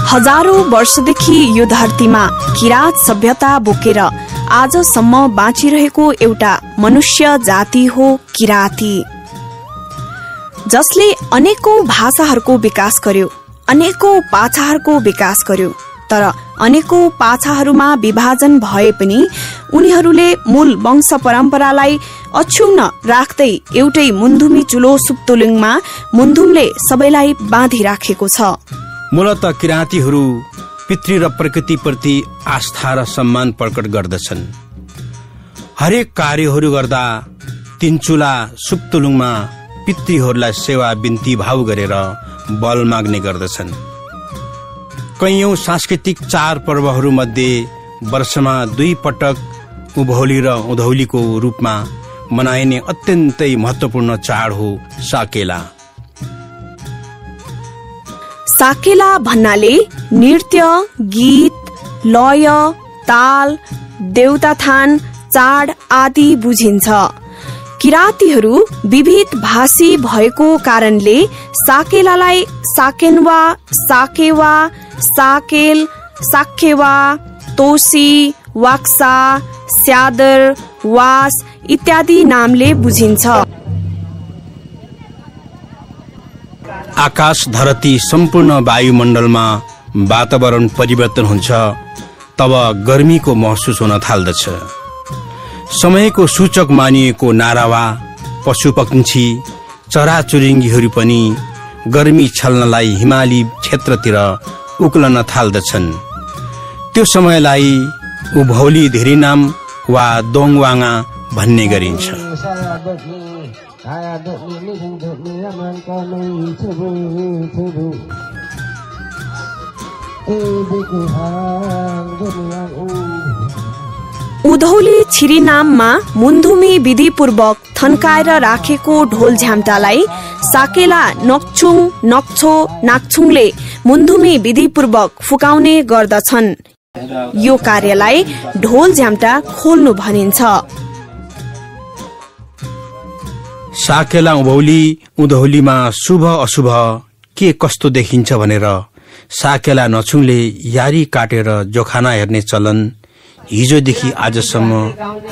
हजारौं वर्षदेखि यो धरतीमा किरात सभ्यता बोकेर आजसम्म बाँचिरहेको एउटा मनुष्य जाति हो किराती, जसले अनेकौं भाषाहरूको विकास गर्यो, अनेकौं पाछाहरूको विकास गर्यो। तर अनेकौं पाछाहरूमा विभाजन भए पनि उनीहरूले मूल वंश परम्परालाई अक्षुण्ण राख्दै एउटै मुन्धुमी चुलो सुप्तुलिङमा मुन्धुमले सबैलाई बाँधि राखेको छ। मूलत किरातीहरू पितृ र प्रकृतिप्रति आस्था र सम्मान प्रकट गर्दछन्। हरेक कार्यहरू गर्दा तिनचुला सुप्तुलुङमा पितृहरूलाई सेवा बिन्ती भाव गरेर बल माग्ने गर्दछन्। कैयौं सांस्कृतिक चाड पर्वहरू मध्ये वर्षमा 2 पटक उभौली र उधौलीको रूपमा मनाइने अत्यन्तै महत्वपूर्ण चाड हो साकेला। साकेला भन्नाले नृत्य, गीत, लय, ताल, देउताथान, चाड आदि बुझिन्छ। किरातीहरू विविध भाषी भएको कारणले साकेलालाई साकेन्वा, साकेवा, साकेल, साखेवा, तोसी, वाक्सा, स्यादर, वास इत्यादि नामले बुझिन्छ। आकाश धरती सम्पूर्ण वायुमण्डलमा वातावरण परिवर्तन हुन्छ, तब गर्मीको महसुस हुन थाल्दछ। समयको सूचक मानिएको नारावा, पशुपक्षी, चराचुरुङ्गीहरू पनि गर्मी छल्नलाई हिमाली क्षेत्रतिर उक्लन थाल्दछन्। त्यो समयलाई उभौली धेरै नाम वा दोङवाङा भन्ने गरिन्छ। उधौली छिरी नाममा मुन्धुमी विधिपूर्वक थन्काएर राखेको ढोल झ्याम्टालाई साकेला नक्छुङ, नक्छो, नाक्छुङले मुन्धुमी विधिपूर्वक फुकाउने गर्दछन्। यो कार्यलाई ढोल झ्याम्टा खोल्नु भनिन्छ। साकेला उधौलीमा शुभ अशुभ के कस्तो देखिन्छ भनेर साकेला नछुङले यारी काटेर जोखाना हेर्ने चलन हिजोदेखि आजसम्म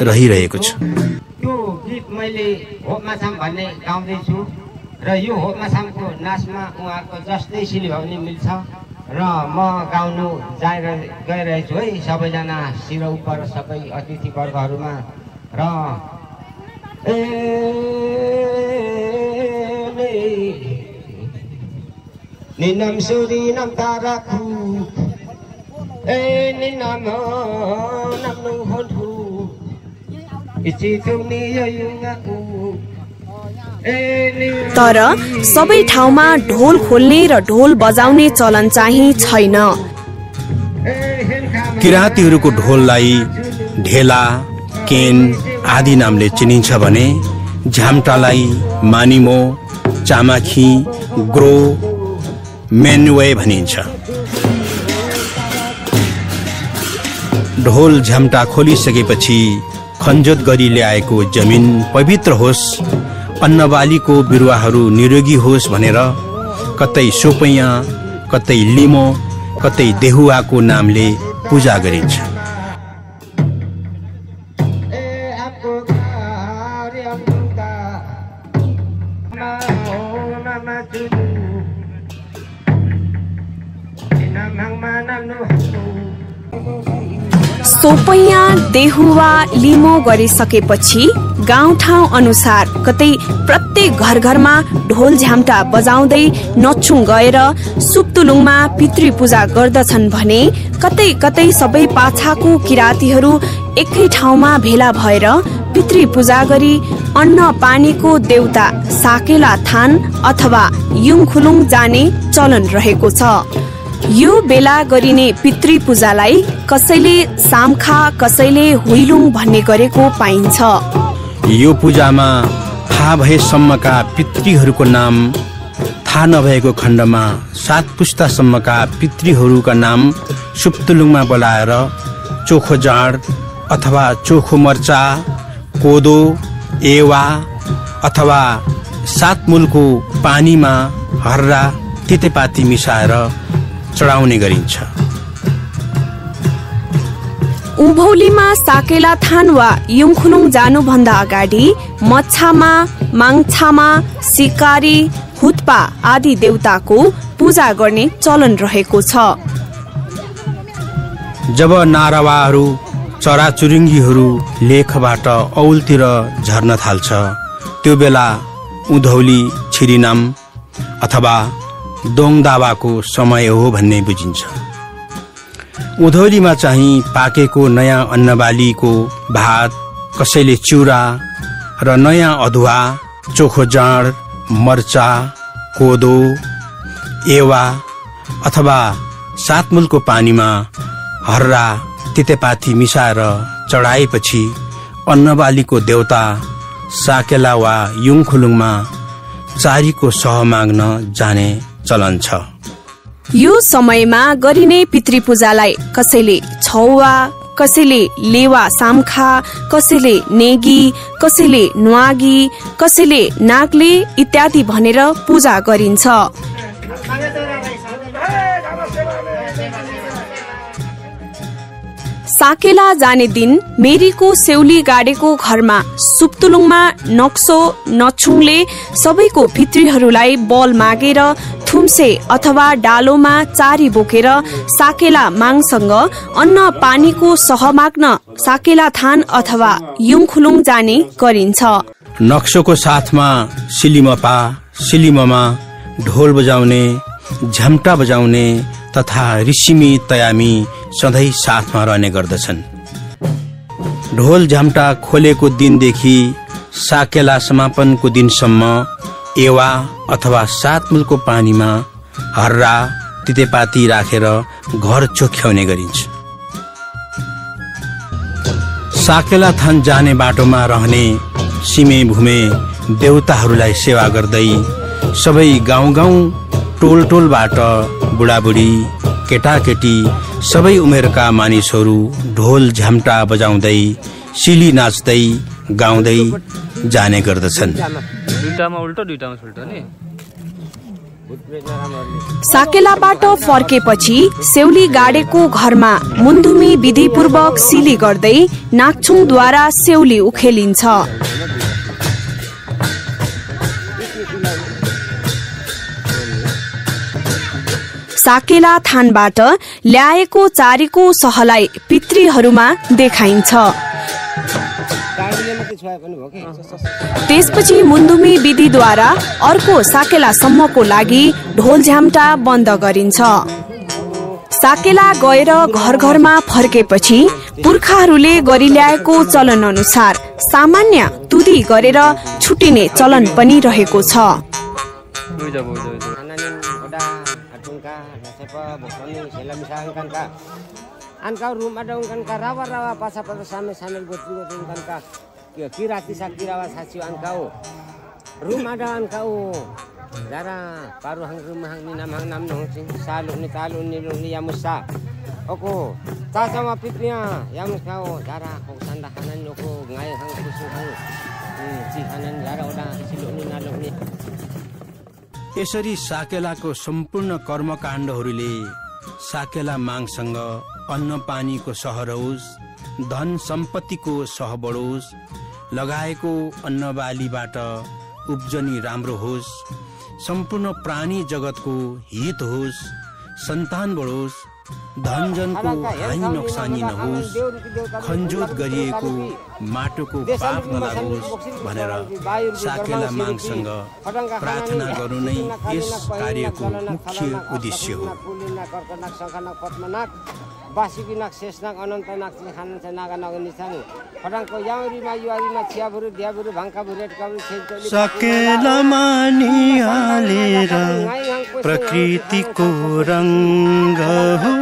रहिरहेको छ। यो गीत मैले होपमाछाम भन्ने गाउँदैछु र यो होपमाछामको नाचमा उहाँको जस्तै सिली भए पनि मिल्छ र म गाउनु गइरहेछु है सबैजना शिर उपर सबै अतिथि वर्गहरूमा र निनम सुरी नम ताराखु निनम नमनु होठु इछि तुमी युगाकु। तर सबै ठाउँमा ढोल खोल्ने र ढोल बजाउने चलन चाहिँ छैन। किरातीहरूको ढोललाई ढेला, केन आदि नामले चिनिन्छ भने झ्याम्टालाई मानिमो, चामाखी, ग्रो, मेन्वे भनिन्छ। ढोल झ्याम्टा खोलिसकेपछि खनजोत गरी ल्याएको जमिन पवित्र होस्, अन्नबालीको बिरुवाहरू निरोगी होस् भनेर कतै सोपैया, कतै लिमो, कतै देहुवाको नामले पूजा गरिन्छ। सोपैया, देहुवा, लिमो गरिसकेपछि गाउँठाउँ अनुसार कतै प्रत्येक घर घरमा ढोल झ्याम्टा बजाउँदै नछुङ गएर सुप्तुलुङमा पितृ पूजा गर्दछन् भने कतै कतै सबै पाछाको किरातीहरू एकै ठाउँमा भेला भएर पितृ पूजा गरी अन्न पानीको देउता साकेला थान अथवा युङखुलुङ जाने चलन रहेको छ। यो बेला गरिने पितृ पूजालाई कसैले सामखा, कसैले हुइलुङ भन्ने गरेको पाइन्छ। यो पूजामा थाहा भएसम्मका पितृहरूको नाम थाहा नभएको खण्डमा 7 पुस्तासम्मका पितृहरूका नाम सुप्तुलुङमा बोलाएर चोखो जाँड अथवा चोखो मर्चा, कोदो, एवा अथवा सातमुलको पानीमा हर्रा तितेपाती मिसाएर चढाउने गरिन्छ। उभौलीमा साकेला थान वा युङखुलुङ जानुभन्दा अगाडि मच्छामा, माङछामा, सिकारी, हुत्पा आदि देवताको पूजा गर्ने चलन रहेको छ। जब नारवाहरू, चराचुरुङ्गीहरू लेखबाट औलतिर झर्न थाल्छ, त्यो बेला उधौली छिरिनाम अथवा दोङदावाको समय हो भन्ने बुझिन्छ। उधौलीमा चाहिँ पाकेको नयाँ अन्नबालीको भात, कसैले चिउरा र नयाँ अदुवा, चोखो जाँड, मर्चा, कोदो, एवा अथवा सातमुलको पानीमा हर्रा तितेपाती मिसाएर चढाएपछि अन्नबालीको देवता साकेला वा युङखुलुङमा चारीको सह माग्न जाने चलन छ। यो समयमा गरिने पितृपूजालाई कसैले छौवा, कसैले लेवा सामखा, कसैले नेगी, कसैले न्वागी, कसैले नागले इत्यादि भनेर पूजा गरिन्छ। साकेला जाने दिन मेरीको सेउली गाडेको घरमा सुप्तुलुङमा नक्सो नछुङले सबैको पितृहरूलाई बल मागेर थुम्से अथवा डालोमा चारी बोकेर साकेला माङसँग अन्न पानीको सह माग्न साकेला थान अथवा युङखुलुङ जाने गरिन्छ। नक्सोको साथमा सिलिमपा, सिलिममा ढोल बजाउने, झम्टा बजाउने तथा ऋषिमी तयामी सधैँ साथमा रहने गर्दछन्। ढोल झम्टा खोलेको दिनदेखि साकेला समापनको दिनसम्म एवा अथवा सातमुलको पानीमा हर्रा तितेपाती राखेर घर चोख्याउने गरिन्छ। साकेला थान जाने बाटोमा रहने सिमे भूमे देवताहरूलाई सेवा गर्दै सबै गाउँ गाउँ टोल टोलबाट बुढाबुढी, केटाकेटी सबै उमेरका मानिसहरू ढोल झ्याम्टा बजाउँदै सिली नाच्दै गाउँदै जाने गर्दछन्। साकेलाबाट फर्केपछि सेउली गाडेको घरमा मुन्धुमी विधिपूर्वक सिली गर्दै नागछुङद्वारा सेउली उखेलिन्छ। साकेला थानबाट ल्याएको चारीको सहलाई पितृहरूमा देखाइन्छ। त्यसपछि मुन्धुमी विधिद्वारा अर्को साकेलासम्मको लागि ढोल झ्याम्टा बन्द गरिन्छ। साकेला गएर घर घरमा फर्केपछि पुर्खाहरूले गरिल्याएको चलन अनुसार सामान्य तुदी गरेर छुटिने चलन पनि रहेको छ। Ankau rumah ada ungkan rawa pasal pada sambil gotri ungkan kira kisah kirawa sacu ankau rumah ada ankau dara paru hang rumah hang ni nam nong sing salu ni talu ni yamusa oko sama pitnya yamuskau dara kok sanda hanan oko ngai hang kusu hang si hanan dara udah silu ni nalu ni. यसरी साकेलाको सम्पूर्ण कर्मकाण्डहरूले साकेला माङसँग अन्न पानीको सह रहोस्, धन सम्पत्तिको सह बढोस्, लगाएको अन्नबालीबाट उब्जनी राम्रो होस्, सम्पूर्ण प्राणी जगतको हित होस्, सन्तान बढोस्, धनजनको हानि नोक्सानी नहोस्, खनजोत गरिएको माटोको पाप नलागोस् भनेर साकेला माङसँग प्रार्थना गर्नु नै यस कार्यको मुख्य उद्देश्य हो। Basikinak sesnak anantanak hanan senaga naganisan padang ko yaurima yuarima ciaburu diaburu bangka buret kabur cheltoli साकेला मानी हालेर प्रकृतिको रंग हो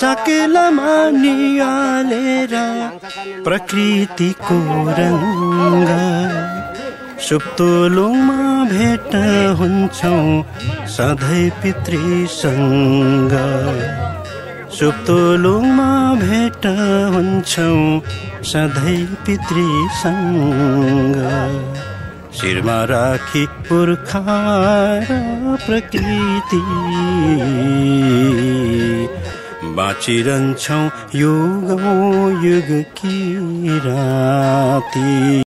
साकेला मानी हालेर प्रकृतिको रंग सुप्तुलुङमा भेट हुन्छौं सधैँ पितृसँग सुप्तोलुङमा भेट हुन्छौं सधैँ पितृसँग शिरमा राखी पुर्खा र प्रकृति बाँचिरहन्छौं युगौँ युग की राती।